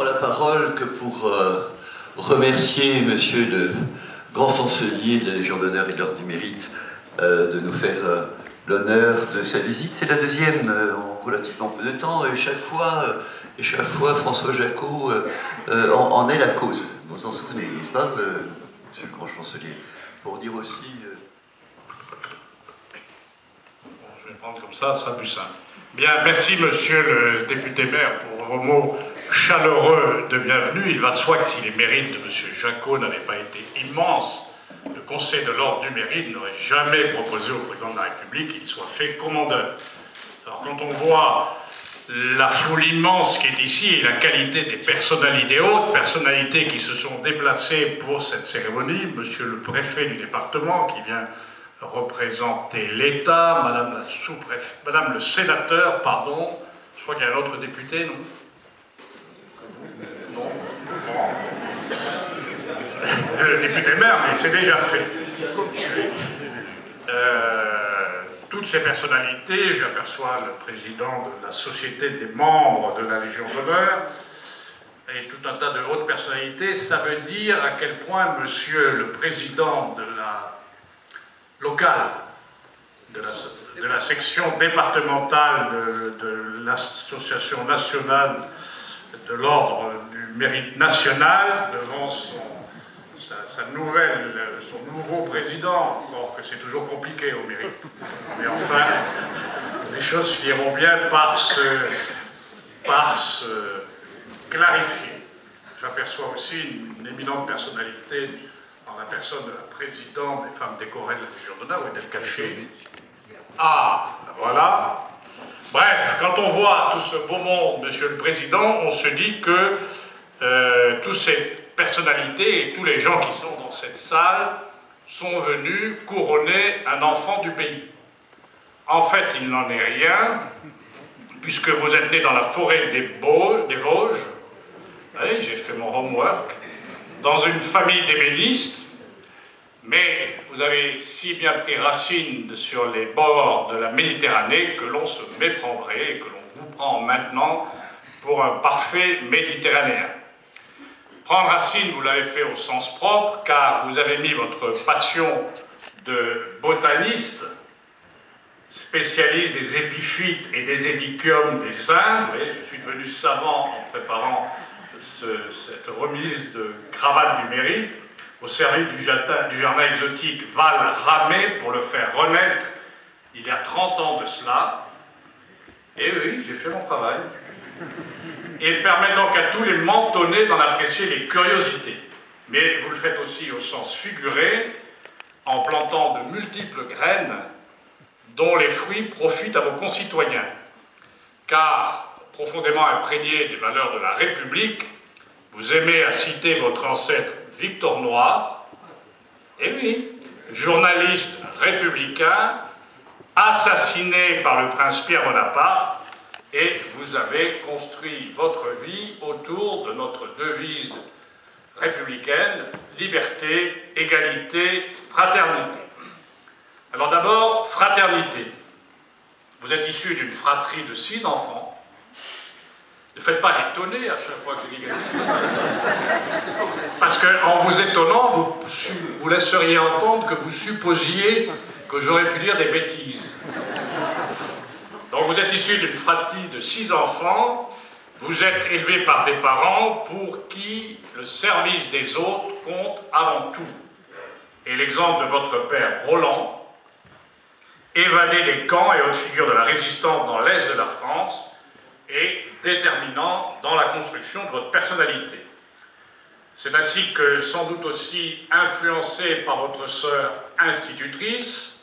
prends la parole que pour remercier monsieur le grand chancelier de la Légion d'honneur et de l'Ordre du Mérite de nous faire l'honneur de sa visite. C'est la deuxième en relativement peu de temps, et chaque fois François Jacot en est la cause. Vous vous en souvenez, n'est-ce pas, monsieur le grand chancelier? Pour dire aussi... Je vais prendre comme ça sera plus simple. Bien, merci monsieur le député maire pour vos mots chaleureux de bienvenue. Il va de soi que si les mérites de monsieur Jacot n'avaient pas été immenses, le Conseil de l'Ordre du Mérite n'aurait jamais proposé au président de la République qu'il soit fait commandeur. Alors quand on voit la foule immense qui est ici et la qualité des personnalités, hautes personnalités qui se sont déplacées pour cette cérémonie, monsieur le préfet du département qui vient représenter l'État, madame la sous-préfète, madame le sénateur, pardon, je crois qu'il y a un autre député, non? Non. Le député maire, mais c'est déjà fait. Toutes ces personnalités, j'aperçois le président de la Société des membres de la Légion d'honneur et tout un tas de hautes personnalités, ça veut dire à quel point monsieur le président de la locale, de la section départementale de l'Association nationale de l'Ordre du Mérite national, devant son nouveau président, encore que c'est toujours compliqué au Mérite. Mais enfin, les choses finiront bien par se clarifier. J'aperçois aussi une éminente personnalité dans la personne de la présidente des femmes décorées de la Légion d'honneur. Où est-elle cachée? Ah, voilà. Bref, quand on voit tout ce beau monde, monsieur le président, on se dit que toutes ces personnalités et tous les gens qui sont dans cette salle sont venus couronner un enfant du pays. En fait, il n'en est rien, puisque vous êtes né dans la forêt des Vosges. Oui, j'ai fait mon homework. Dans une famille d'ébénistes, mais vous avez si bien pris racine sur les bords de la Méditerranée que l'on se méprendrait et que l'on vous prend maintenant pour un parfait Méditerranéen. Prendre racine, vous l'avez fait au sens propre, car vous avez mis votre passion de botaniste, spécialiste des épiphytes et des édiciums des Indes. Vous voyez, je suis devenu savant en préparant cette remise de cravate du Mérite, au service du jardin exotique Val-Ramée, pour le faire renaître il y a 30 ans de cela. Et oui, j'ai fait mon travail. Et permet donc à tous les mentonnés d'en apprécier les curiosités. Mais vous le faites aussi au sens figuré, en plantant de multiples graines dont les fruits profitent à vos concitoyens. Car, profondément imprégné des valeurs de la République, vous aimez à citer votre ancêtre Victor Noir, et oui, journaliste républicain, assassiné par le prince Pierre Bonaparte, et vous avez construit votre vie autour de notre devise républicaine, liberté, égalité, fraternité. Alors d'abord, fraternité. Vous êtes issu d'une fratrie de 6 enfants. Ne faites pas l'étonner à chaque fois que je dis quelque chose. Parce qu'en vous étonnant, vous laisseriez entendre que vous supposiez que j'aurais pu dire des bêtises. Donc vous êtes issu d'une fratrie de 6 enfants, vous êtes élevé par des parents pour qui le service des autres compte avant tout. Et l'exemple de votre père Roland, évadé des camps et haute figure de la résistance dans l'Est de la France, est déterminant dans la construction de votre personnalité. C'est ainsi que, sans doute aussi influencé par votre sœur institutrice,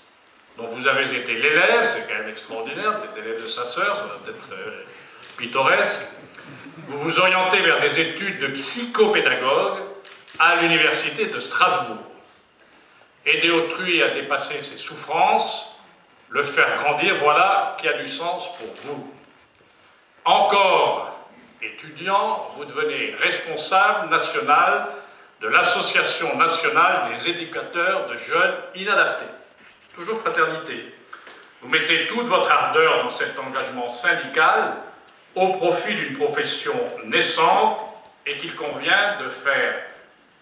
dont vous avez été l'élève, c'est quand même extraordinaire, vous êtes l'élève de sa sœur, ça va peut-être pittoresque, vous vous orientez vers des études de psychopédagogue à l'université de Strasbourg. Aider autrui à dépasser ses souffrances, le faire grandir, voilà qui a du sens pour vous. Encore étudiant, vous devenez responsable national de l'Association nationale des éducateurs de jeunes inadaptés. Toujours fraternité. Vous mettez toute votre ardeur dans cet engagement syndical au profit d'une profession naissante et qu'il convient de faire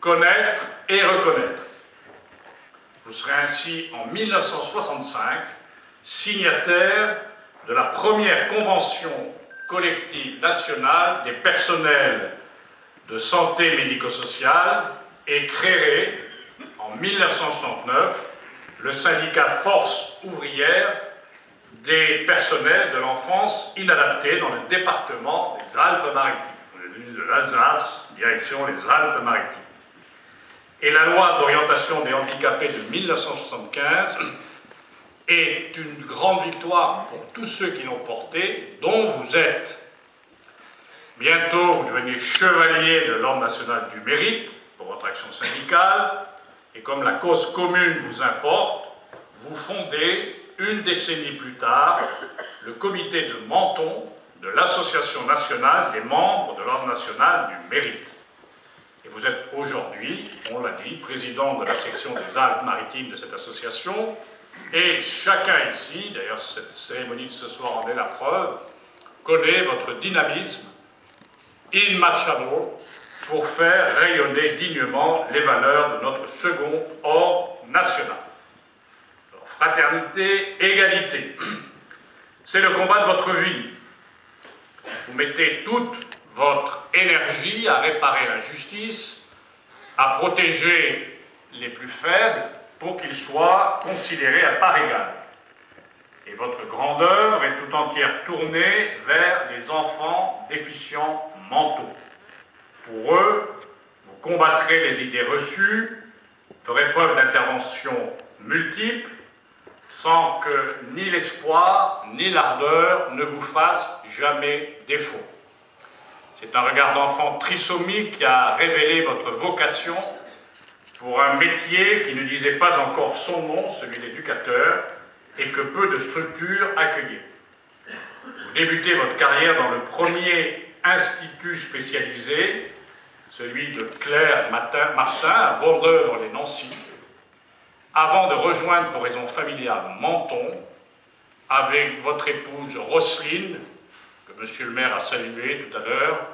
connaître et reconnaître. Vous serez ainsi en 1965 signataire de la première convention collective nationale des personnels de santé médico-sociale et créerez en 1969 le syndicat Force ouvrière des personnels de l'enfance inadaptée dans le département des Alpes-Maritimes. On est venu de l'Alsace, direction les Alpes-Maritimes. Et la loi d'orientation des handicapés de 1975 est une grande victoire pour tous ceux qui l'ont portée, dont vous êtes. Bientôt, vous devenez chevalier de l'Ordre national du mérite pour votre action syndicale, et comme la cause commune vous importe, vous fondez, une décennie plus tard, le comité de Menton de l'Association nationale des membres de l'Ordre national du mérite. Et vous êtes aujourd'hui, on l'a dit, président de la section des Alpes-Maritimes de cette association, et chacun ici, d'ailleurs cette cérémonie de ce soir en est la preuve, connaît votre dynamisme immatchable pour faire rayonner dignement les valeurs de notre second ordre national. Alors, fraternité, égalité, c'est le combat de votre vie. Vous mettez toute votre énergie à réparer l'injustice, à protéger les plus faibles pour qu'ils soient considérés à part égale. Et votre grande œuvre est tout entière tournée vers les enfants déficients mentaux. Pour eux, vous combattrez les idées reçues, ferez preuve d'interventions multiples, sans que ni l'espoir ni l'ardeur ne vous fassent jamais défaut. C'est un regard d'enfant trisomique qui a révélé votre vocation pour un métier qui ne disait pas encore son nom, celui d'éducateur, et que peu de structures accueillaient. Vous débutez votre carrière dans le premier institut spécialisé, celui de Claire Martin à Vendeuvre-les-Nancy, avant de rejoindre pour raison familiale Menton, avec votre épouse Roselyne, que monsieur le maire a salué tout à l'heure,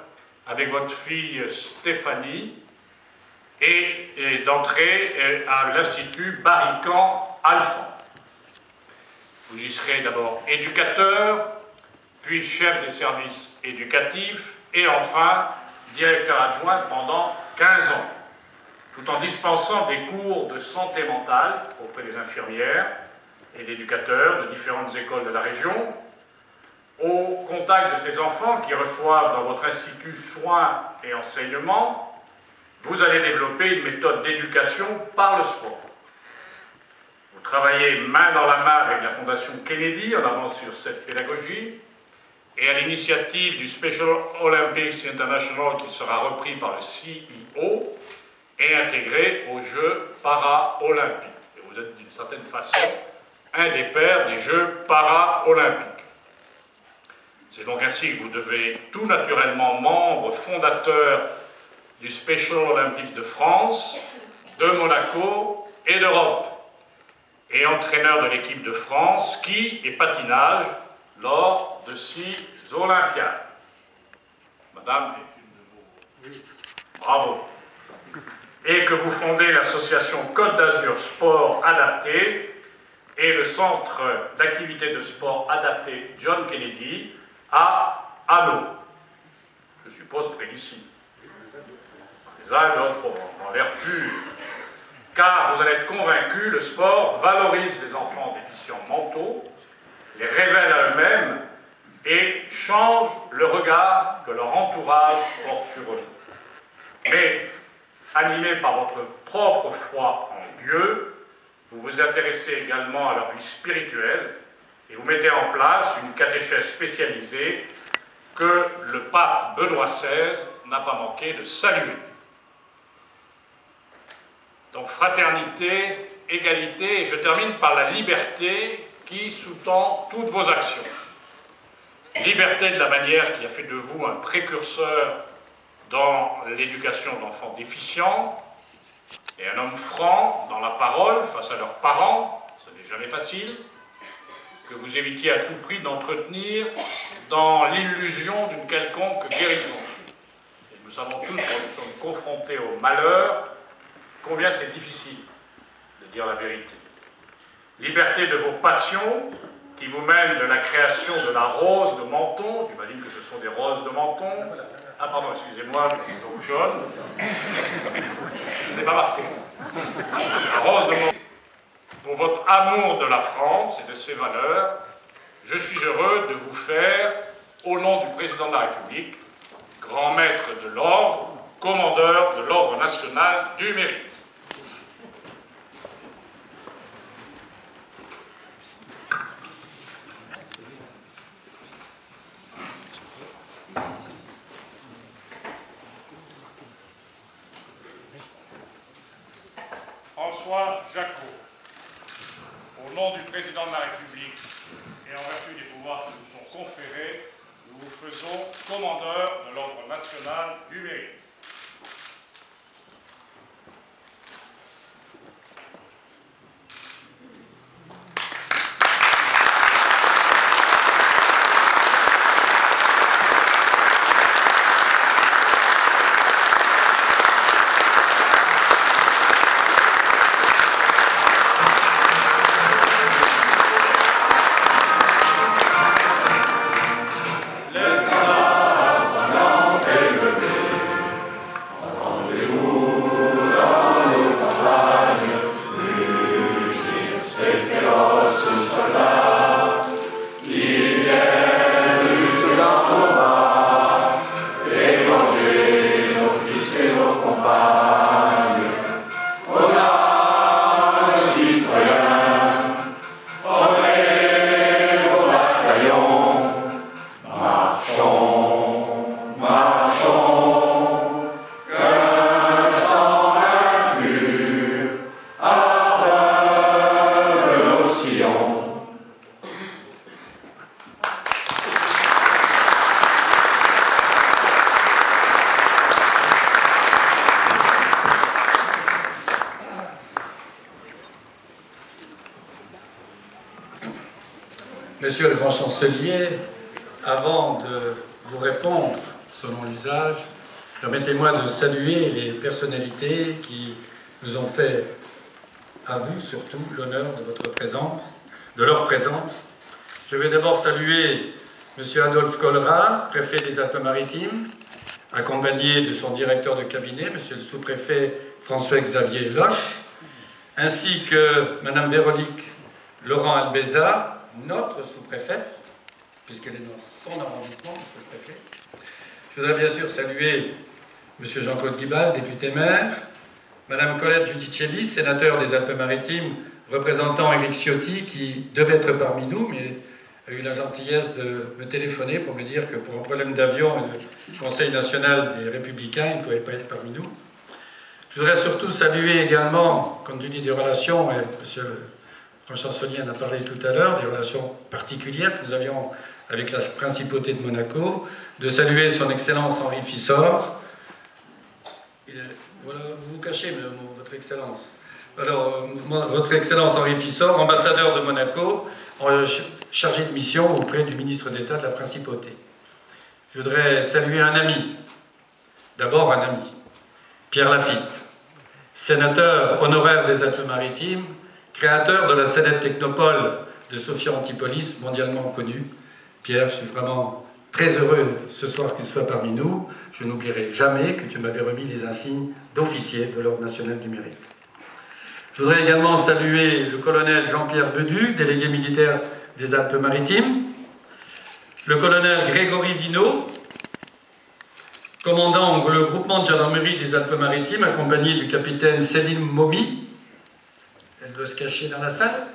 avec votre fille Stéphanie, et d'entrer à l'Institut Barrican-Alphand. Vous y serez d'abord éducateur, puis chef des services éducatifs, et enfin directeur adjoint pendant 15 ans, tout en dispensant des cours de santé mentale auprès des infirmières et d'éducateurs de différentes écoles de la région, au contact de ces enfants qui reçoivent dans votre institut soins et enseignements. Vous allez développer une méthode d'éducation par le sport. Vous travaillez main dans la main avec la Fondation Kennedy en avant sur cette pédagogie et à l'initiative du Special Olympics International qui sera repris par le CIO et intégré aux Jeux para-olympiques. Et vous êtes d'une certaine façon un des pères des Jeux para-olympiques. C'est donc ainsi que vous devez tout naturellement membre fondateur du Special Olympics de France, de Monaco et d'Europe, et entraîneur de l'équipe de France ski et patinage lors de 6 Olympiades. Madame est une de vos... Bravo. Et que vous fondez l'association Côte d'Azur Sport Adapté et le centre d'activité de sport adapté John Kennedy à Hanau, je suppose près d'ici. Les Alpes de Haute-Provence, dans l'air pur. Car vous allez être convaincus, le sport valorise les enfants déficients mentaux, les révèle à eux-mêmes et change le regard que leur entourage porte sur eux. Mais, animé par votre propre foi en Dieu, vous vous intéressez également à leur vie spirituelle et vous mettez en place une catéchèse spécialisée que le pape Benoît XVI n'a pas manqué de saluer. Donc fraternité, égalité, et je termine par la liberté qui sous-tend toutes vos actions. Liberté de la manière qui a fait de vous un précurseur dans l'éducation d'enfants déficients, et un homme franc dans la parole face à leurs parents, ce n'est jamais facile, que vous évitiez à tout prix d'entretenir dans l'illusion d'une quelconque guérison. Et Nous savons tous, quand nous sommes confrontés au malheur, combien c'est difficile de dire la vérité. Liberté de vos passions, qui vous mènent de la création de la rose de Menton, j'imagine que ce sont des roses de Menton. Ah pardon, excusez-moi, je suis trop jaune. Ce n'est pas marqué. La rose de Menton. Pour votre amour de la France et de ses valeurs, je suis heureux de vous faire, au nom du Président de la République, grand maître de l'ordre, commandeur de l'Ordre national du mérite. François Jacot, au nom du Président de la République et en vertu des pouvoirs qui nous sont conférés, nous vous faisons commandeur de l'Ordre national du mérite. Monsieur le grand chancelier, avant de vous répondre selon l'usage, permettez-moi de saluer les personnalités qui nous ont fait, à vous surtout, l'honneur de votre présence, de leur présence. Je vais d'abord saluer Monsieur Adolphe Colrat, préfet des Alpes-Maritimes, accompagné de son directeur de cabinet, Monsieur le sous-préfet François-Xavier Loche, ainsi que Madame Véronique Laurent Albeza, notre sous-préfète, puisqu'elle est dans son arrondissement, monsieur le préfet. Je voudrais bien sûr saluer monsieur Jean-Claude Guibal, député maire, madame Colette Giudicelli, sénateur des Alpes-Maritimes, représentant Éric Ciotti, qui devait être parmi nous, mais a eu la gentillesse de me téléphoner pour me dire que pour un problème d'avion et le Conseil national des Républicains, il ne pouvait pas être parmi nous. Je voudrais surtout saluer également, compte tenu des relations, et monsieur le grand chancelier en a parlé tout à l'heure, des relations particulières que nous avions avec la principauté de Monaco, de saluer son Excellence Henri Fissor. Voilà, vous vous cachez, votre Excellence. Alors, votre Excellence Henri Fissor, ambassadeur de Monaco, chargé de mission auprès du ministre d'État de la Principauté. Je voudrais saluer un ami, d'abord un ami, Pierre Lafitte, sénateur honoraire des Alpes-Maritimes, créateur de la célèbre technopole de Sophia Antipolis, mondialement connue. Pierre, je suis vraiment très heureux ce soir que tu sois parmi nous. Je n'oublierai jamais que tu m'avais remis les insignes d'officier de l'Ordre national du mérite. Je voudrais également saluer le colonel Jean-Pierre Bedu, délégué militaire des Alpes-Maritimes, le colonel Grégory Dino, commandant le groupement de gendarmerie des Alpes-Maritimes, accompagné du capitaine Céline Momi. Elle doit se cacher dans la salle.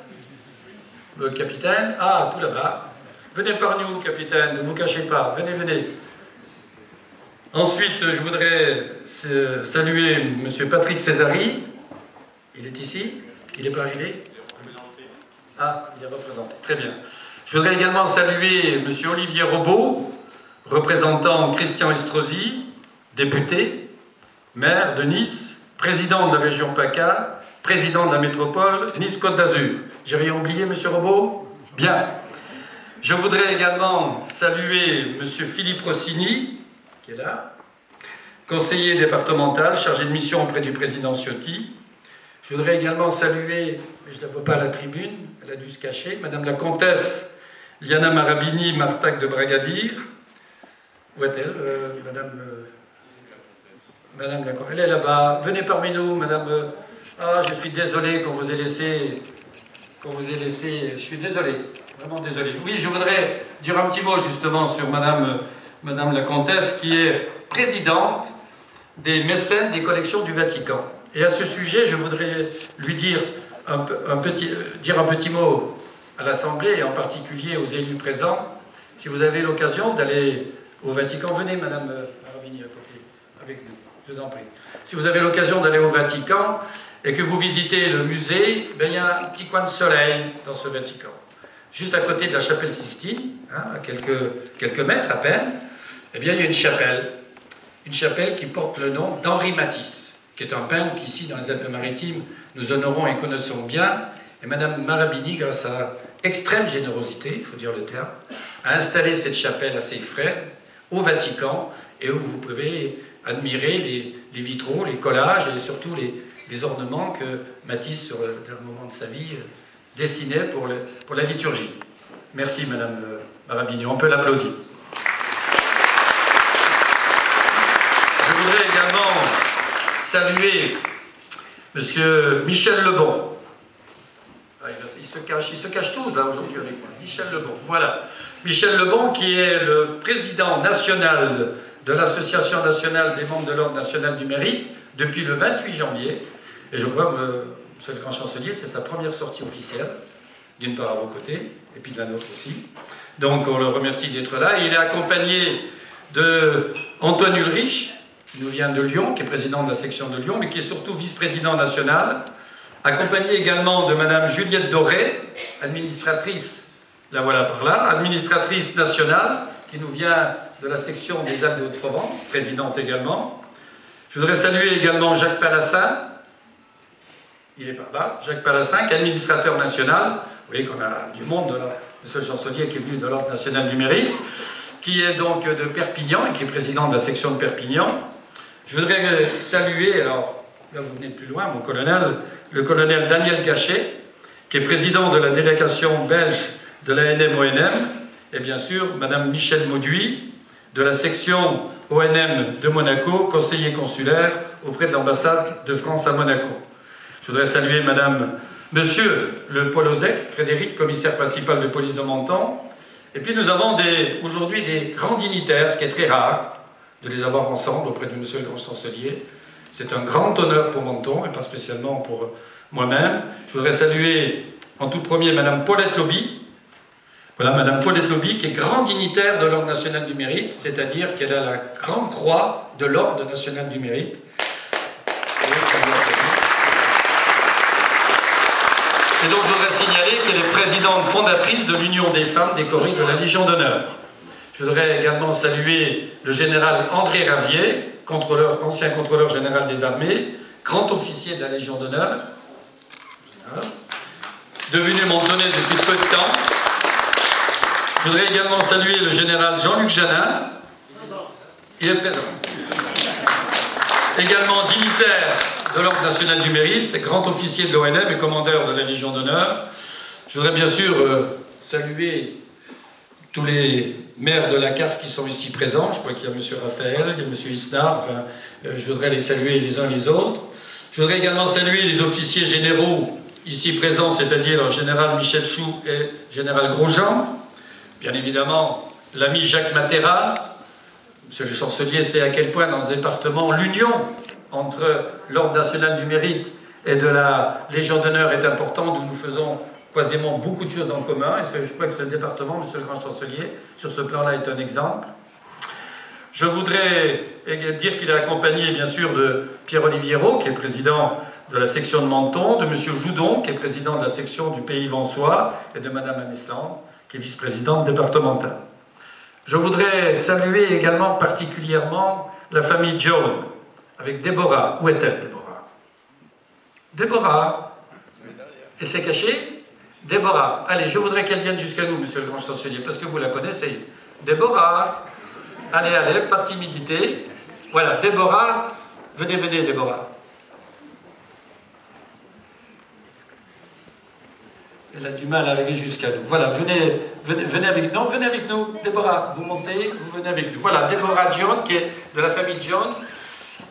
Le capitaine, ah, tout là-bas. Venez par nous, capitaine, ne vous cachez pas, venez, venez. Ensuite, je voudrais saluer M. Patrick Césari. Il est ici? Il n'est pas arrivé? Ah, il est représenté, très bien. Je voudrais également saluer M. Olivier Robot, représentant Christian Estrosi, député, maire de Nice, président de la région PACA, président de la métropole Nice-Côte d'Azur. J'ai rien oublié, M. Robot? Bien. Je voudrais également saluer M. Philippe Rossini, qui est là, conseiller départemental chargé de mission auprès du président Ciotti. Je voudrais également saluer, mais je ne la vois pas à la tribune, elle a dû se cacher, Madame la comtesse Liana Marabini Martac de Bragadir. Où est-elle, Madame la comtesse? Elle est là-bas. Venez parmi nous, Madame. Ah, je suis désolé qu'on vous ait laissé. Je suis désolé, vraiment désolé. Oui, je voudrais dire un petit mot justement sur Madame la comtesse, qui est présidente des mécènes des collections du Vatican. Et à ce sujet, je voudrais lui dire un petit mot à l'Assemblée, et en particulier aux élus présents. Si vous avez l'occasion d'aller au Vatican, venez, Madame Marabini, à côté, avec nous, je vous en prie. Si vous avez l'occasion d'aller au Vatican et que vous visitez le musée, ben, il y a un petit coin de soleil dans ce Vatican. Juste à côté de la chapelle Sixtine, hein, à quelques mètres à peine, eh bien, il y a une chapelle qui porte le nom d'Henri Matisse, qui est un peintre qu'ici, dans les Alpes-Maritimes, nous honorons et connaissons bien. Et Madame Marabini, grâce à extrême générosité, il faut dire le terme, a installé cette chapelle à ses frais au Vatican, et où vous pouvez admirer les vitraux, les collages et surtout les ornements que Matisse, sur un moment de sa vie, dessinait pour la liturgie. Merci Madame Marabini, on peut l'applaudir. Je voudrais également saluer Monsieur Michel Lebon. Ah, ils se cachent tous là aujourd'hui avec moi. Michel Lebon, voilà. Michel Lebon, qui est le président national de l'Association nationale des membres de l'Ordre national du mérite depuis le 28 janvier. Et je crois que Monsieur le Grand Chancelier, c'est sa première sortie officielle, d'une part à vos côtés, et puis de la nôtre aussi. Donc on le remercie d'être là. Il est accompagné de Antoine Ulrich, qui nous vient de Lyon, qui est président de la section de Lyon, mais qui est surtout vice-président national, accompagné également de Madame Juliette Doré, administratrice, la voilà par là, administratrice nationale, qui nous vient de la section des Alpes de Haute-Provence, présidente également. Je voudrais saluer également Jacques Palassin, il est par là, Jacques Palassin, qui est administrateur national. Vous voyez qu'on a du monde, de là. Monsieur le chancelier qui est venu de l'Ordre national du mérite, qui est donc de Perpignan et qui est président de la section de Perpignan. Je voudrais saluer, alors là vous venez de plus loin, mon colonel, le colonel Daniel Gachet, qui est président de la délégation belge de l'ANM-ONM, et bien sûr Madame Michel Mauduit, de la section ONM de Monaco, conseiller consulaire auprès de l'ambassade de France à Monaco. Je voudrais saluer Monsieur le Polozek, Frédéric, commissaire principal de police de Menton. Et puis nous avons aujourd'hui des grands dignitaires, ce qui est très rare, de les avoir ensemble auprès de Monsieur le Grand Chancelier. C'est un grand honneur pour Menton, et pas spécialement pour moi-même. Je voudrais saluer en tout premier Madame Paulette Lobby. Voilà, Madame Paulette Lobby, qui est grand dignitaire de l'Ordre national du mérite, c'est-à-dire qu'elle a la grande croix de l'Ordre national du mérite. Et donc je voudrais signaler qu'elle est présidente fondatrice de l'Union des femmes décorées de la Légion d'honneur. Je voudrais également saluer le général André Ravier, ancien contrôleur général des armées, grand officier de la Légion d'honneur, devenu montonais depuis peu de temps. Je voudrais également saluer le général Jean-Luc Janin. Il est présent. Également dignitaire de l'Ordre national du mérite, grand officier de l'ONM et commandeur de la Légion d'honneur. Je voudrais bien sûr saluer tous les maires de la CAF qui sont ici présents. Je crois qu'il y a M. Raphaël, il y a M. Isnard, enfin, je voudrais les saluer les uns les autres. Je voudrais également saluer les officiers généraux ici présents, c'est-à-dire le général Michel Chou et le général Grosjean. Bien évidemment, l'ami Jacques Matera. Monsieur le chancelier sait à quel point dans ce département l'union entre l'Ordre national du mérite et de la Légion d'honneur est importante, où nous faisons quasiment beaucoup de choses en commun, et je crois que ce département, Monsieur le Grand Chancelier, sur ce plan-là est un exemple. Je voudrais dire qu'il est accompagné bien sûr de Pierre-Olivier Roux, qui est président de la section de Menton, de M. Joudon, qui est président de la section du Pays Vansois, et de Mme Amesland, qui est vice-présidente départementale. Je voudrais saluer également particulièrement la famille Jones, avec Déborah. Où est-elle, Déborah? Déborah? Elle s'est cachée? Déborah. Allez, je voudrais qu'elle vienne jusqu'à nous, Monsieur le Grand Chancelier, parce que vous la connaissez. Déborah. Allez, allez, pas de timidité. Voilà, Déborah, venez, venez, Déborah. Elle a du mal à arriver jusqu'à nous. Voilà, venez avec nous. Non, venez avec nous, Déborah. Vous montez, vous venez avec nous. Voilà, Déborah John, qui est de la famille John.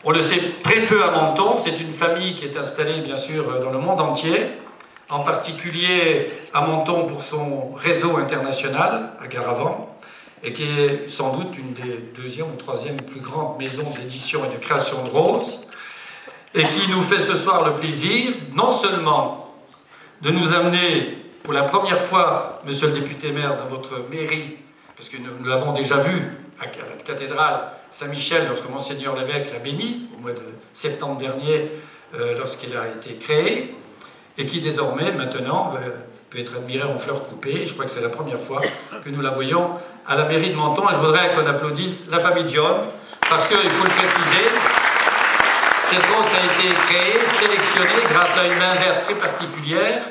On le sait très peu à Menton. C'est une famille qui est installée, bien sûr, dans le monde entier. En particulier à Menton pour son réseau international, à Garavan, et qui est sans doute une des deuxième ou troisième plus grandes maisons d'édition et de création de roses, et qui nous fait ce soir le plaisir, non seulement de nous amener pour la première fois, monsieur le député-maire, dans votre mairie, parce que nous l'avons déjà vu à la cathédrale Saint-Michel, lorsque Monseigneur l'évêque l'a béni, au mois de septembre dernier, lorsqu'il a été créé, et qui désormais, maintenant, peut être admiré en fleurs coupées. Et je crois que c'est la première fois que nous la voyons à la mairie de Menton. Et je voudrais qu'on applaudisse la famille John, parce qu'il faut le préciser, cette rose a été créée, sélectionnée grâce à une main verte très particulière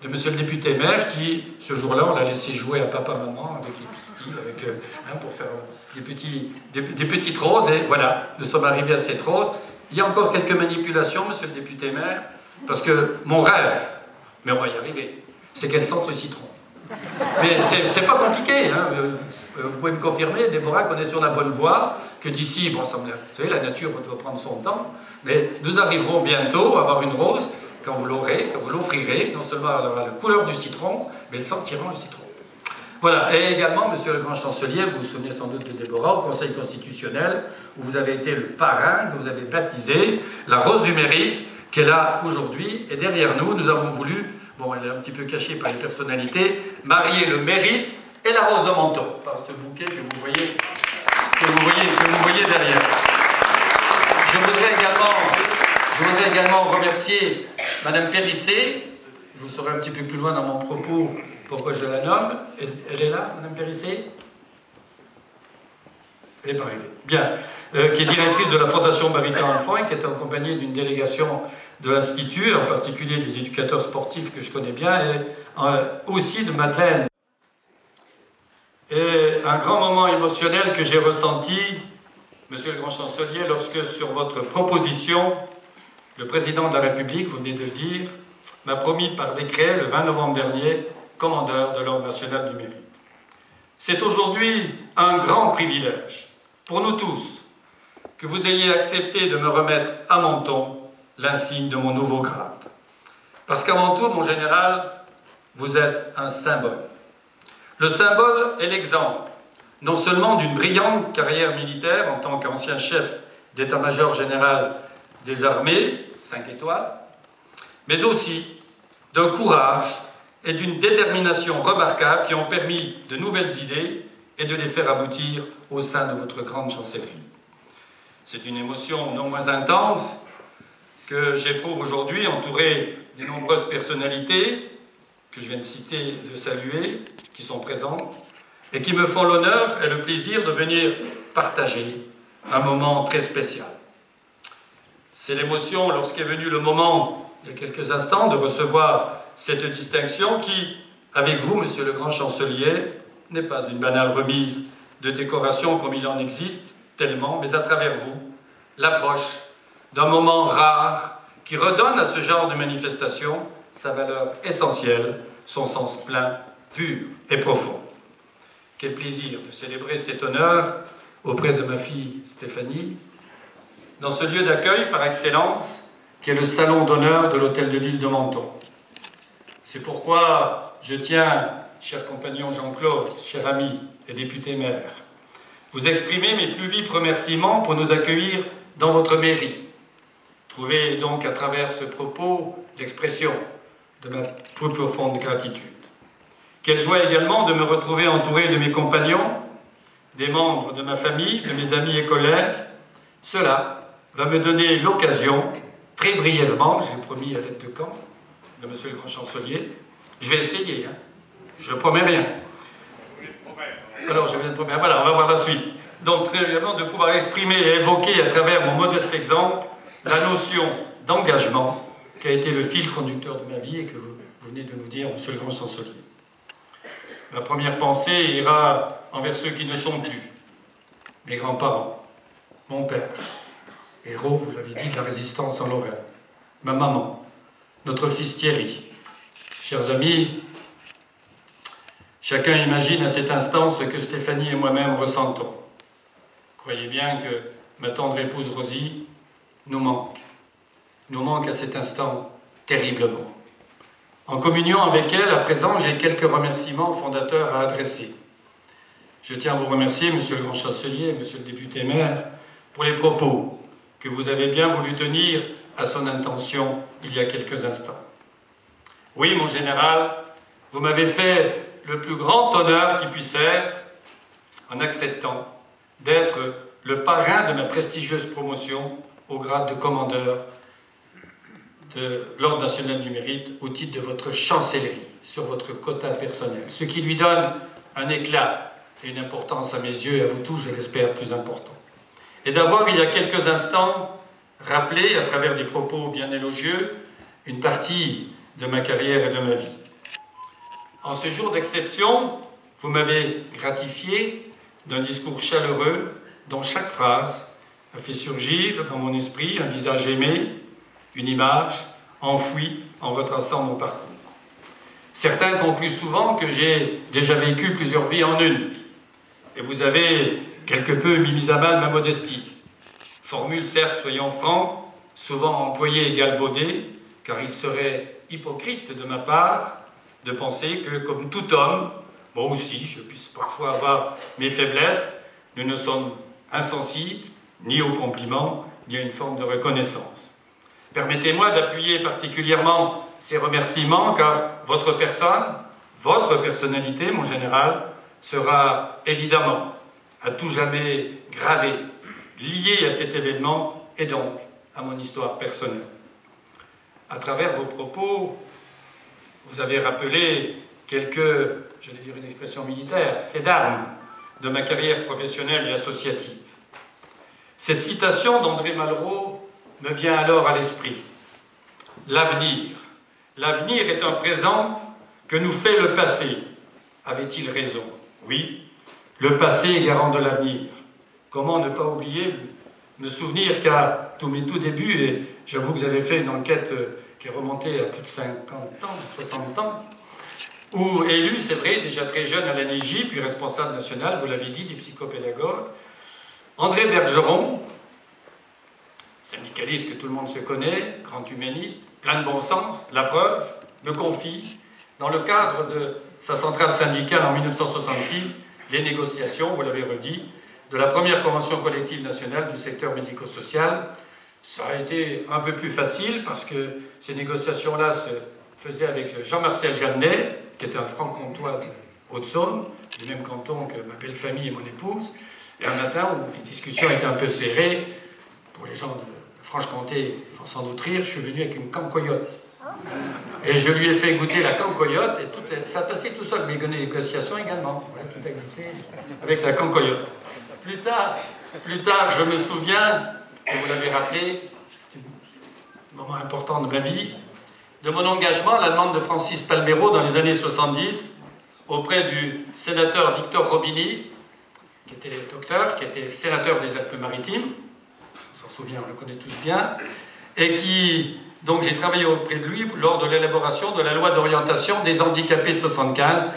de monsieur le député-maire qui, ce jour-là, on l'a laissé jouer à papa-maman avec les pistils, pour faire des petites roses. Et voilà, nous sommes arrivés à cette rose. Il y a encore quelques manipulations, monsieur le député-maire, parce que mon rêve, mais on va y arriver, c'est qu'elle sente le citron. Mais c'est pas compliqué, hein. Vous pouvez me confirmer, Déborah, qu'on est sur la bonne voie, que d'ici, bon, vous savez, la nature doit prendre son temps, mais nous arriverons bientôt à avoir une rose, quand vous l'aurez, quand vous l'offrirez, non seulement elle aura la couleur du citron, mais elle sentira le citron. Voilà, et également, monsieur le grand chancelier, vous vous souvenez sans doute de Déborah, au Conseil constitutionnel, où vous avez été le parrain, que vous avez baptisé, la rose du mérite, qu'elle a aujourd'hui, et derrière nous, nous avons voulu, bon, elle est un petit peu cachée par une personnalité, marier le mérite et la rose de Menton, par ce bouquet que vous voyez derrière. Je voudrais également remercier Madame Périssé. Vous saurez un petit peu plus loin dans mon propos pourquoi je la nomme. Elle est là, Madame Périssé? Elle n'est pas arrivée. Bien. Qui est directrice de la Fondation Maritain Enfants et qui est accompagnée d'une délégation de l'Institut, en particulier des éducateurs sportifs que je connais bien, et aussi de Madeleine. Et un grand moment émotionnel que j'ai ressenti, monsieur le grand chancelier, lorsque sur votre proposition, le président de la République, vous venez de le dire, m'a promis par décret, le 20 novembre dernier, commandeur de l'Ordre national du mérite. C'est aujourd'hui un grand privilège, pour nous tous, que vous ayez accepté de me remettre à Menton l'insigne de mon nouveau grade. Parce qu'avant tout, mon général, vous êtes un symbole. Le symbole est l'exemple, non seulement d'une brillante carrière militaire en tant qu'ancien chef d'état-major général des armées, 5 étoiles, mais aussi d'un courage et d'une détermination remarquables qui ont permis de nouvelles idées et de les faire aboutir au sein de votre grande chancellerie. C'est une émotion non moins intense que j'éprouve aujourd'hui, entouré des nombreuses personnalités que je viens de citer et de saluer, qui sont présentes, et qui me font l'honneur et le plaisir de venir partager un moment très spécial. C'est l'émotion lorsqu'est venu le moment, il y a quelques instants, de recevoir cette distinction qui, avec vous, monsieur le grand chancelier, n'est pas une banale remise de décoration comme il en existe tellement, mais à travers vous, l'approche d'un moment rare qui redonne à ce genre de manifestation sa valeur essentielle, son sens plein, pur et profond. Quel plaisir de célébrer cet honneur auprès de ma fille Stéphanie, dans ce lieu d'accueil par excellence, qui est le salon d'honneur de l'Hôtel de Ville de Menton. C'est pourquoi je tiens, cher compagnon Jean-Claude, cher ami et député maire, vous exprimer mes plus vifs remerciements pour nous accueillir dans votre mairie. Trouvez donc à travers ce propos l'expression de ma plus profonde gratitude. Quelle joie également de me retrouver entouré de mes compagnons, des membres de ma famille, de mes amis et collègues. Cela va me donner l'occasion, très brièvement, j'ai promis à l'aide de camp, de monsieur le grand chancelier, je vais essayer, hein. Je ne promets rien. Alors, je viens de promettre. Voilà, on va voir la suite. Donc, très brièvement, de pouvoir exprimer et évoquer à travers mon modeste exemple la notion d'engagement qui a été le fil conducteur de ma vie et que vous venez de nous dire, monsieur le grand chancelier. Ma première pensée ira envers ceux qui ne sont plus, mes grands-parents, mon père, héros, vous l'avez dit, de la résistance en Lorraine, ma maman, notre fils Thierry. Chers amis, chacun imagine à cet instant ce que Stéphanie et moi-même ressentons. Croyez bien que ma tendre épouse Rosie nous manque à cet instant terriblement. En communion avec elle, à présent, j'ai quelques remerciements aux fondateurs à adresser. Je tiens à vous remercier, Monsieur le Grand Chancelier, Monsieur le député maire, pour les propos que vous avez bien voulu tenir à son intention il y a quelques instants. Oui, mon général, vous m'avez fait le plus grand honneur qui puisse être en acceptant d'être le parrain de ma prestigieuse promotion au grade de commandeur de l'Ordre national du mérite au titre de votre chancellerie sur votre quota personnel, ce qui lui donne un éclat et une importance à mes yeux et à vous tous, je l'espère, plus important. Et d'avoir, il y a quelques instants, rappelé, à travers des propos bien élogieux, une partie de ma carrière et de ma vie. En ce jour d'exception, vous m'avez gratifié d'un discours chaleureux dont chaque phrase a fait surgir dans mon esprit un visage aimé, une image enfouie en retraçant mon parcours. Certains concluent souvent que j'ai déjà vécu plusieurs vies en une, et vous avez quelque peu mis à mal ma modestie. Formule, certes, soyons francs, souvent employée et galvaudée, car il serait hypocrite de ma part de penser que, comme tout homme, moi aussi, je puisse parfois avoir mes faiblesses, nous ne sommes insensibles ni aux compliments, ni à une forme de reconnaissance. Permettez-moi d'appuyer particulièrement ces remerciements, car votre personne, votre personnalité, mon général, sera évidemment à tout jamais gravée, liée à cet événement et donc à mon histoire personnelle. À travers vos propos, vous avez rappelé quelques, je vais dire une expression militaire, faits d'armes de ma carrière professionnelle et associative. Cette citation d'André Malraux me vient alors à l'esprit. L'avenir. L'avenir est un présent que nous fait le passé. Avait-il raison? Oui, le passé est garant de l'avenir. Comment ne pas oublier, me souvenir qu'à tous mes tout débuts, et j'avoue que vous avez fait une enquête qui est remontée à plus de 50 ans, 60 ans, où élu, c'est vrai, déjà très jeune à l'ANJ, puis responsable national, vous l'avez dit, du psychopédagogue, André Bergeron, syndicaliste que tout le monde se connaît, grand humaniste, plein de bon sens, la preuve, me confie, dans le cadre de sa centrale syndicale en 1966, les négociations, vous l'avez redit, de la première convention collective nationale du secteur médico-social. Ça a été un peu plus facile parce que ces négociations-là se faisaient avec Jean-Marcel Jeannet, qui était un franc-comtois de Haute-Saône, du même canton que ma belle famille et mon épouse, et un matin où les discussions étaient un peu serrées, pour les gens de Franche-Comté, ils vont sans doute rire, je suis venu avec une cancoyote. Et je lui ai fait goûter la cancoyote, et ça a passé tout seul, mes négociations également. Voilà, tout a glissé avec la cancoyote. Plus tard, je me souviens, et vous l'avez rappelé, c'est un moment important de ma vie, de mon engagement à la demande de Francis Palmero dans les années 70, auprès du sénateur Victor Robini, qui était docteur, qui était sénateur des Alpes-Maritimes, on s'en souvient, on le connaît tous bien, et qui, donc j'ai travaillé auprès de lui lors de l'élaboration de la loi d'orientation des handicapés de 75.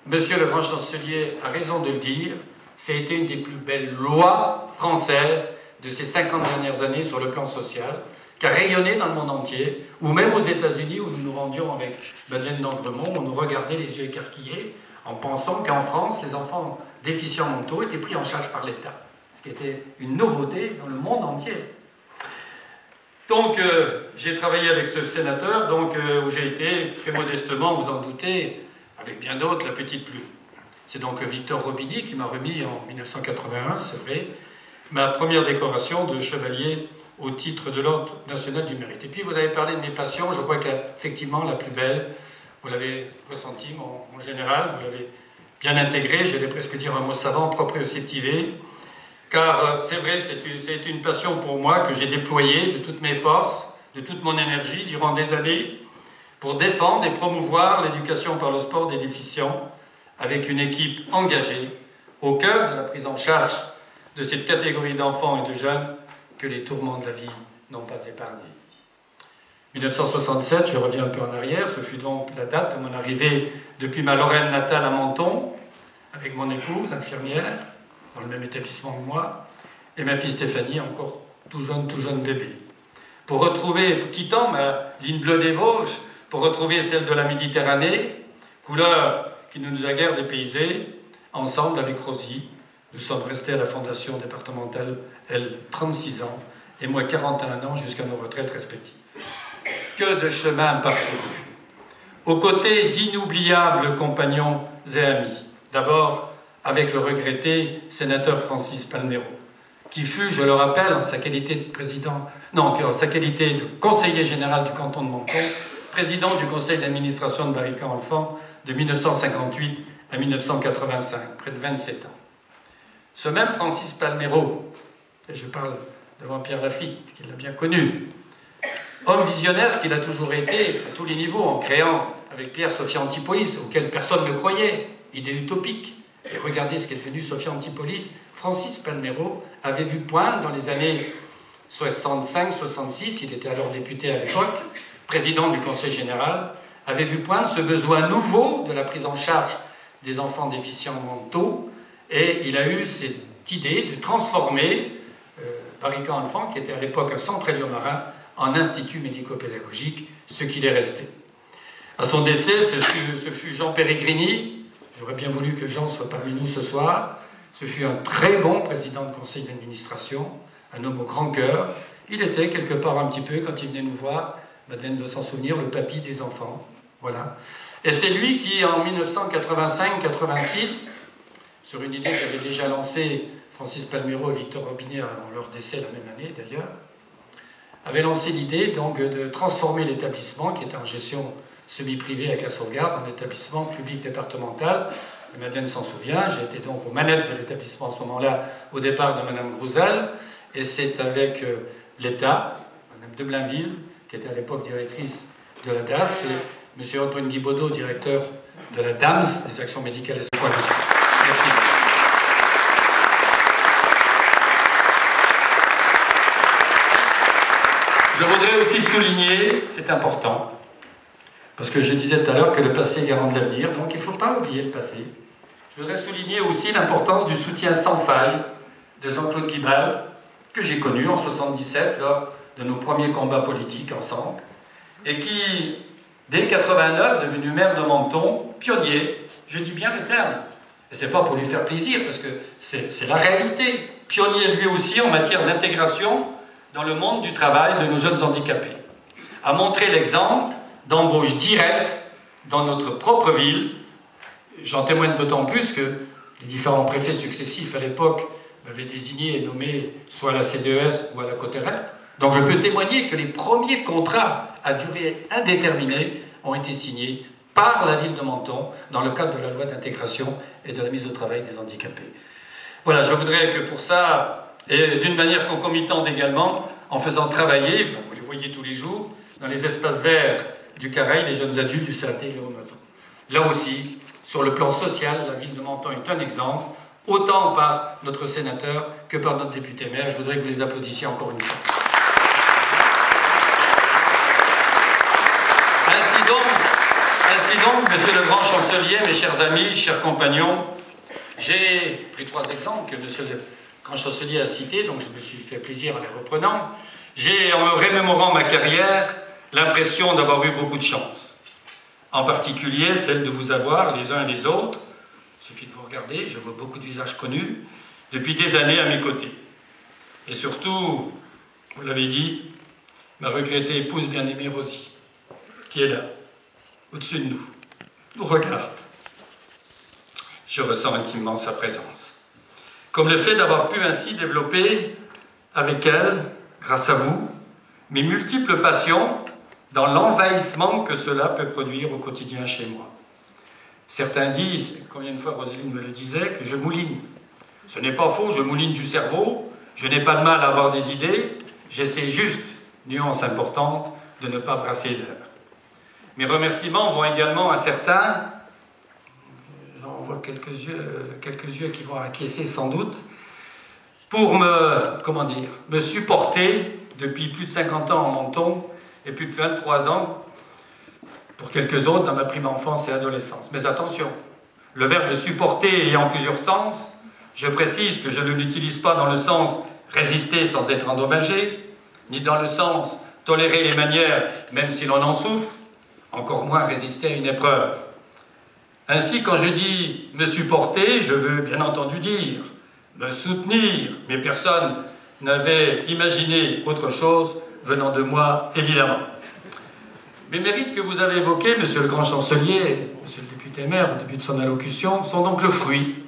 Monsieur le Grand Chancelier a raison de le dire, ça a été une des plus belles lois françaises de ces 50 dernières années sur le plan social, qui a rayonné dans le monde entier, ou même aux États-Unis, où nous nous rendions avec Madeleine d'Angremont, où nous regardions les yeux écarquillés, en pensant qu'en France, les enfants déficients mentaux étaient pris en charge par l'État, ce qui était une nouveauté dans le monde entier. Donc, j'ai travaillé avec ce sénateur, où j'ai été, très modestement, vous en doutez, avec bien d'autres, la petite plume. C'est donc Victor Robini qui m'a remis en 1981, c'est vrai, ma première décoration de chevalier au titre de l'Ordre national du mérite. Et puis vous avez parlé de mes passions, je crois qu'effectivement la plus belle, vous l'avez ressenti, mon général, vous l'avez bien intégré, j'allais presque dire un mot savant, proprioceptivé, car c'est vrai, c'est une passion pour moi que j'ai déployée de toutes mes forces, de toute mon énergie durant des années, pour défendre et promouvoir l'éducation par le sport des déficients, avec une équipe engagée, au cœur de la prise en charge de cette catégorie d'enfants et de jeunes que les tourments de la vie n'ont pas épargnés. 1967, je reviens un peu en arrière, ce fut donc la date de mon arrivée depuis ma Lorraine natale à Menton, avec mon épouse, infirmière, dans le même établissement que moi, et ma fille Stéphanie, encore tout jeune bébé. Pour retrouver, quittant ma ligne bleue des Vosges, pour retrouver celle de la Méditerranée, couleur qui ne nous a guère dépaysés, ensemble avec Rosie, nous sommes restés à la fondation départementale, elle, 36 ans, et moi 41 ans jusqu'à nos retraites respectives. Que de chemin parcouru, aux côtés d'inoubliables compagnons et amis. D'abord, avec le regretté sénateur Francis Palmero, qui fut, je le rappelle, en sa qualité de président, non, en sa qualité de conseiller général du canton de Menton, président du conseil d'administration de Barrican-Alphand de 1958 à 1985, près de 27 ans. Ce même Francis Palmero, et je parle devant Pierre Lafitte, qui l'a bien connu, homme visionnaire qu'il a toujours été à tous les niveaux, en créant avec Pierre Sophia Antipolis, auquel personne ne croyait, idée utopique. Et regardez ce qu'est devenu Sophia Antipolis. Francis Palmero avait vu poindre dans les années 65-66, il était alors député à l'époque, président du Conseil général, avait vu poindre ce besoin nouveau de la prise en charge des enfants déficients mentaux, et il a eu cette idée de transformer Barrican-Alphand, qui était à l'époque un centre héliomarin, en institut médico-pédagogique, ce qu'il est resté. À son décès, ce fut Jean Péregrini. J'aurais bien voulu que Jean soit parmi nous ce soir. Ce fut un très bon président de conseil d'administration, un homme au grand cœur. Il était quelque part un petit peu, quand il venait nous voir, Madeleine de s'en souvenir, le papy des enfants. Voilà. Et c'est lui qui, en 1985-86, sur une idée qu'avait déjà lancée Francis Palmero et Victor Robinet en leur décès la même année d'ailleurs, avait lancé l'idée donc de transformer l'établissement, qui était en gestion semi-privée avec la sauvegarde, en établissement public départemental. Et Madeleine s'en souvient, j'étais donc aux manettes de l'établissement à ce moment-là, au départ de Madame Grouzel, et c'est avec l'État, Madame de Blainville, qui était à l'époque directrice de la DAS, et M. Antoine Guibaudot, directeur de la DAMS, des actions médicales et sociales. Merci. Je voudrais aussi souligner, c'est important, parce que je disais tout à l'heure que le passé est garant de l'avenir, donc il ne faut pas oublier le passé. Je voudrais souligner aussi l'importance du soutien sans faille de Jean-Claude Guibal, que j'ai connu en 1977 lors de nos premiers combats politiques ensemble, et qui, dès 1989, devenu maire de Menton, pionnier, je dis bien le terme, et ce n'est pas pour lui faire plaisir, parce que c'est la réalité, pionnier lui aussi en matière d'intégration dans le monde du travail de nos jeunes handicapés, a montré l'exemple d'embauche directe dans notre propre ville. J'en témoigne d'autant plus que les différents préfets successifs à l'époque m'avaient désigné et nommé soit à la CDES ou à la Cotterêts. Donc je peux témoigner que les premiers contrats à durée indéterminée ont été signés par la ville de Menton dans le cadre de la loi d'intégration et de la mise au travail des handicapés. Voilà, je voudrais que pour ça, et d'une manière concomitante également, en faisant travailler, bon, vous les voyez tous les jours, dans les espaces verts du Caraï, les jeunes adultes du CAT et Léomazon. Là aussi, sur le plan social, la ville de Menton est un exemple, autant par notre sénateur que par notre député-maire. Je voudrais que vous les applaudissiez encore une fois. Ainsi donc, monsieur le grand chancelier, mes chers amis, chers compagnons, j'ai pris 3 exemples que monsieur le grand chancelier a cités, donc je me suis fait plaisir en les reprenant. J'ai, en me remémorant ma carrière, l'impression d'avoir eu beaucoup de chance. En particulier, celle de vous avoir, les uns et les autres, il suffit de vous regarder, je vois beaucoup de visages connus, depuis des années à mes côtés. Et surtout, vous l'avez dit, ma regrettée épouse bien-aimée Rosie, qui est là, au-dessus de nous, nous regarde. Je ressens intimement sa présence. Comme le fait d'avoir pu ainsi développer avec elle, grâce à vous, mes multiples passions dans l'envahissement que cela peut produire au quotidien chez moi. Certains disent, combien de fois Roselyne me le disait, que je mouline. Ce n'est pas faux, je mouline du cerveau, je n'ai pas de mal à avoir des idées, j'essaie juste, nuance importante, de ne pas brasser l'air. Mes remerciements vont également à certains, j'en vois quelques yeux qui vont acquiescer sans doute, pour me supporter depuis plus de 50 ans en Menton et plus de 23 ans pour quelques autres dans ma prime enfance et adolescence. Mais attention, le verbe supporter ayant plusieurs sens, je précise que je ne l'utilise pas dans le sens résister sans être endommagé, ni dans le sens tolérer les manières même si l'on en souffre, encore moins résister à une épreuve. Ainsi, quand je dis me supporter, je veux bien entendu dire me soutenir, mais personne n'avait imaginé autre chose venant de moi, évidemment. Les mérites que vous avez évoqués, monsieur le grand chancelier, monsieur le député maire, au début de son allocution, sont donc le fruit,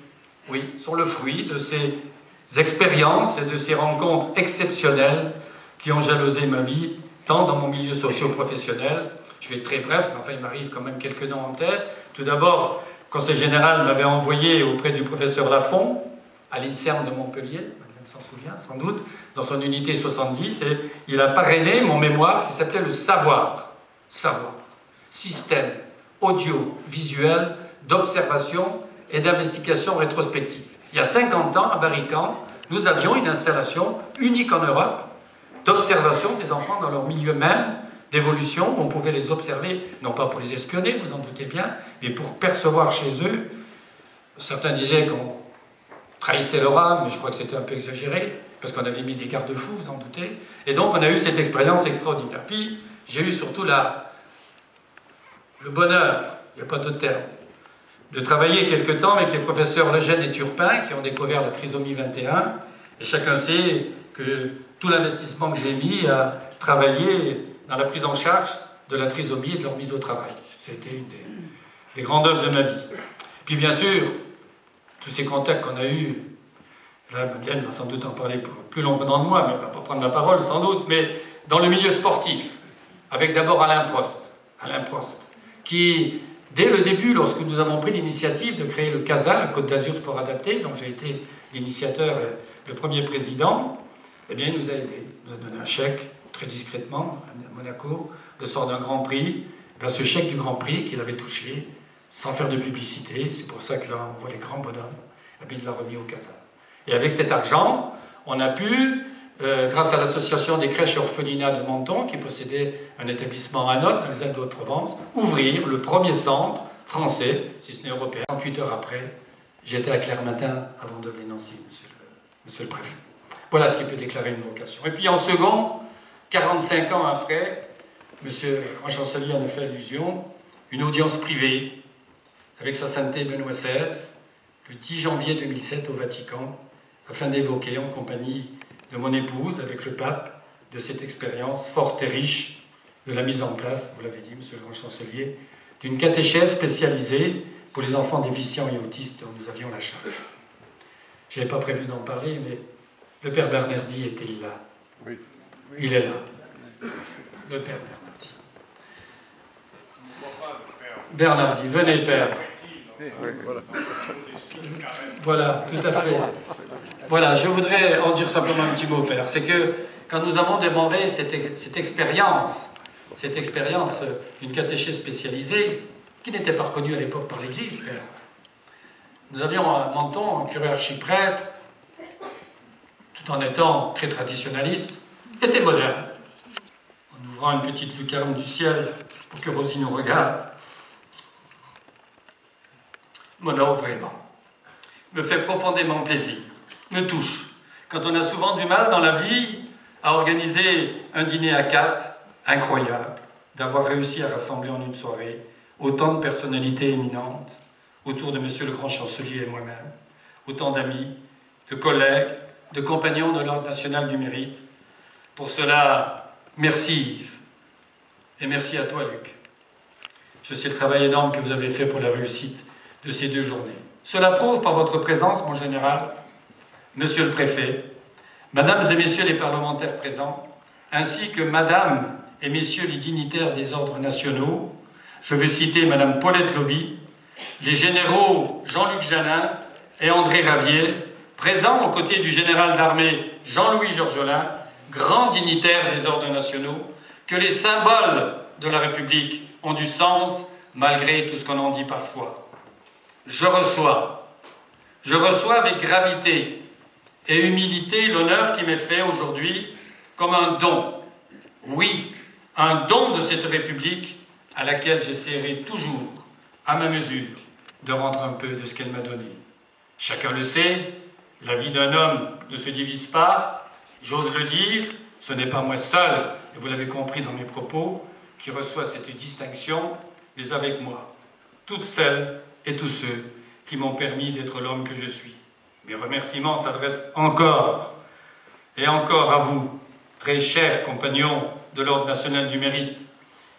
oui, sont le fruit de ces expériences et de ces rencontres exceptionnelles qui ont jalosé ma vie, tant dans mon milieu socio-professionnel. Je vais être très bref, mais enfin il m'arrive quand même quelques noms en tête. Tout d'abord, le Conseil général m'avait envoyé auprès du professeur Lafont, à l'INSERM de Montpellier, Madeleine s'en souvient sans doute, dans son unité 70, et il a parrainé mon mémoire qui s'appelait le Savoir, système audio-visuel d'observation et d'investigation rétrospective. Il y a 50 ans, à Barricamp, nous avions une installation unique en Europe d'observation des enfants dans leur milieu même, d'évolution, où on pouvait les observer, non pas pour les espionner, vous en doutez bien, mais pour percevoir chez eux. Certains disaient qu'on trahissait leur âme, mais je crois que c'était un peu exagéré, parce qu'on avait mis des garde-fous, vous en doutez. Et donc on a eu cette expérience extraordinaire. Puis j'ai eu surtout le bonheur, il n'y a pas d'autre terme, de travailler quelque temps avec les professeurs Lejeune et Turpin, qui ont découvert la trisomie 21, et chacun sait que tout l'investissement que j'ai mis à travailler dans la prise en charge de la trisomie et de leur mise au travail. C'était une des grandes œuvres de ma vie. Puis bien sûr, tous ces contacts qu'on a eus, là Madeleine va sans doute en parler plus longuement de moi, mais elle ne va pas prendre la parole sans doute, mais dans le milieu sportif, avec d'abord Alain Prost, qui, dès le début, lorsque nous avons pris l'initiative de créer le CASA, le Côte d'Azur Sport Adapté, dont j'ai été l'initiateur et le premier président, eh bien, il nous a aidés. Il nous a donné un chèque, très discrètement, à Monaco, le soir d'un Grand Prix. Ben, ce chèque du Grand Prix qu'il avait touché, sans faire de publicité, c'est pour ça que là, on voit les grands bonhommes, eh bien, il l'a remis au CASA. Et avec cet argent, on a pu, grâce à l'association des crèches et orphelinats de Menton, qui possédait un établissement à Notes, dans les Alpes de Haute-Provence, ouvrir le premier centre français, si ce n'est européen. 38 heures après, j'étais à Clermatin avant de Nancy, monsieur le préfet. Voilà ce qui peut déclarer une vocation. Et puis en second, 45 ans après, monsieur le grand chancelier en a fait allusion, une audience privée avec sa sainteté Benoît XVI, le 10 janvier 2007 au Vatican, afin d'évoquer en compagnie de mon épouse, avec le pape, de cette expérience forte et riche de la mise en place, vous l'avez dit, monsieur le grand chancelier, d'une catéchèse spécialisée pour les enfants déficients et autistes dont nous avions la charge. Je n'avais pas prévu d'en parler, mais le père Bernardi était là. Oui. Il est là. Le père Bernardi. Bernardi, venez, père. Voilà, tout à fait. Voilà, je voudrais en dire simplement un petit mot, père. C'est que quand nous avons démarré cette expérience d'une catéchèse spécialisée, qui n'était pas reconnue à l'époque par l'Église, père, nous avions à Menton un curé archiprêtre, tout en étant très traditionnaliste, était moderne. En ouvrant une petite lucarne du ciel pour que Rosie nous regarde, mon œuvre vraiment me fait profondément plaisir, me touche. Quand on a souvent du mal dans la vie à organiser un dîner à 4, incroyable, d'avoir réussi à rassembler en une soirée autant de personnalités éminentes autour de monsieur le grand chancelier et moi-même, autant d'amis, de collègues, de compagnons de l'Ordre national du mérite. Pour cela, merci Yves, et merci à toi Luc. Je sais le travail énorme que vous avez fait pour la réussite de ces 2 journées. Cela prouve par votre présence, mon général, monsieur le préfet, mesdames et messieurs les parlementaires présents, ainsi que mesdames et messieurs les dignitaires des ordres nationaux, je veux citer madame Paulette Lobby, les généraux Jean-Luc Janin et André Ravier, présents aux côtés du général d'armée Jean-Louis Georgelin, grand dignitaire des ordres nationaux, que les symboles de la République ont du sens malgré tout ce qu'on en dit parfois. Je reçois avec gravité et humilité l'honneur qui m'est fait aujourd'hui comme un don. Oui, un don de cette République à laquelle j'essaierai toujours, à ma mesure, de rendre un peu de ce qu'elle m'a donné. Chacun le sait, la vie d'un homme ne se divise pas. J'ose le dire, ce n'est pas moi seul, et vous l'avez compris dans mes propos, qui reçoit cette distinction, mais avec moi, toutes celles et tous ceux qui m'ont permis d'être l'homme que je suis. Mes remerciements s'adressent encore et encore à vous, très chers compagnons de l'Ordre national du mérite,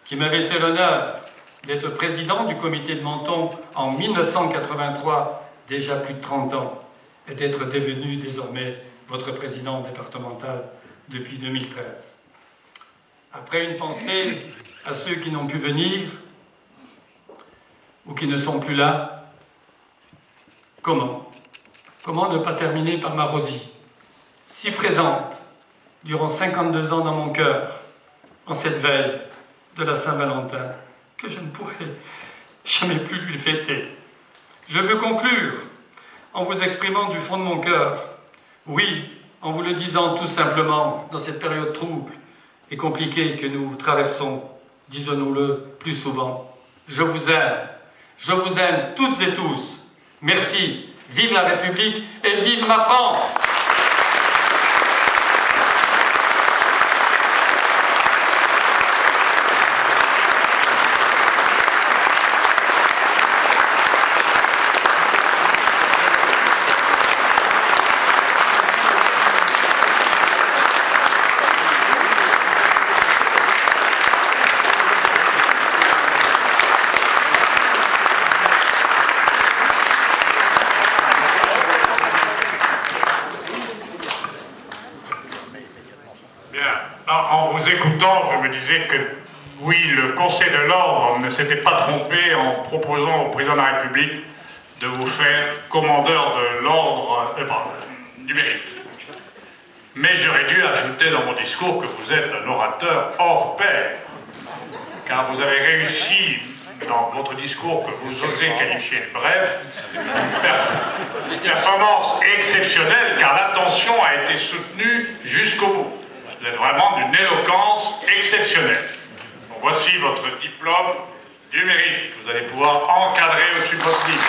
qui m'avez fait l'honneur d'être président du comité de Menton en 1983, déjà plus de 30 ans, et d'être devenu désormais votre président départemental depuis 2013. Après une pensée à ceux qui n'ont pu venir ou qui ne sont plus là, comment ne pas terminer par ma Rosie, si présente durant 52 ans dans mon cœur, en cette veille de la Saint-Valentin, que je ne pourrai jamais plus lui fêter. Je veux conclure en vous exprimant du fond de mon cœur, oui, en vous le disant tout simplement, dans cette période trouble et compliquée que nous traversons, disons-nous-le plus souvent, je vous aime toutes et tous. Merci, vive la République et vive ma France! En vous écoutant, je me disais que oui, le Conseil de l'Ordre ne s'était pas trompé en proposant au président de la République de vous faire commandeur de l'Ordre du mérite. Mais j'aurais dû ajouter dans mon discours que vous êtes un orateur hors pair, car vous avez réussi dans votre discours que vous osez qualifier de bref, une performance exceptionnelle, car l'attention a été soutenue jusqu'au bout. Vous êtes vraiment d'une éloquence exceptionnelle. Donc voici votre diplôme du mérite que vous allez pouvoir encadrer au-dessus de votre livre.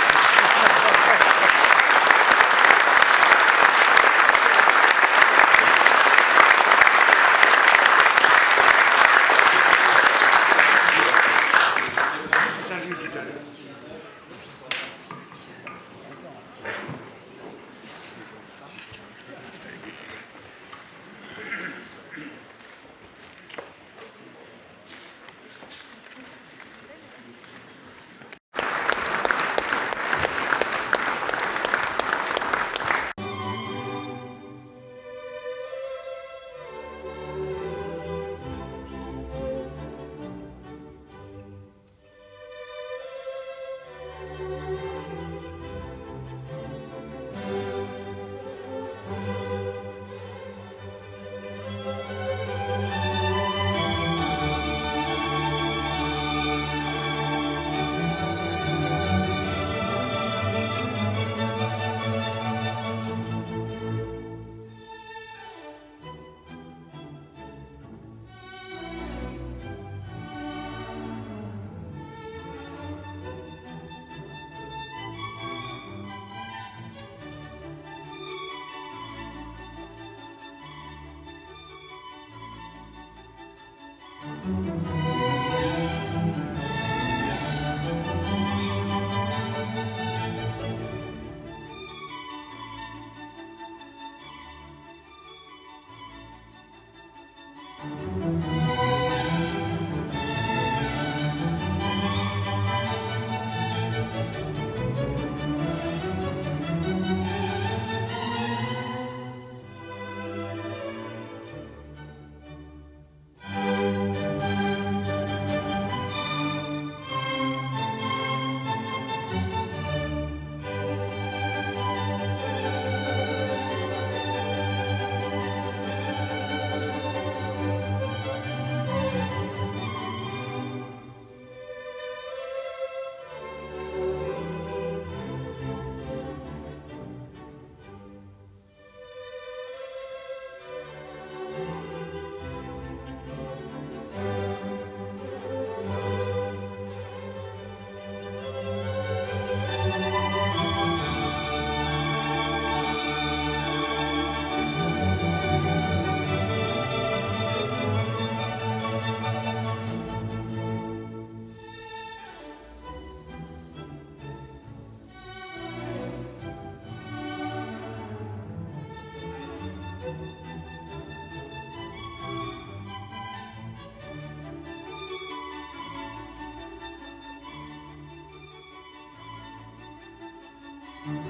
Thank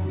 you.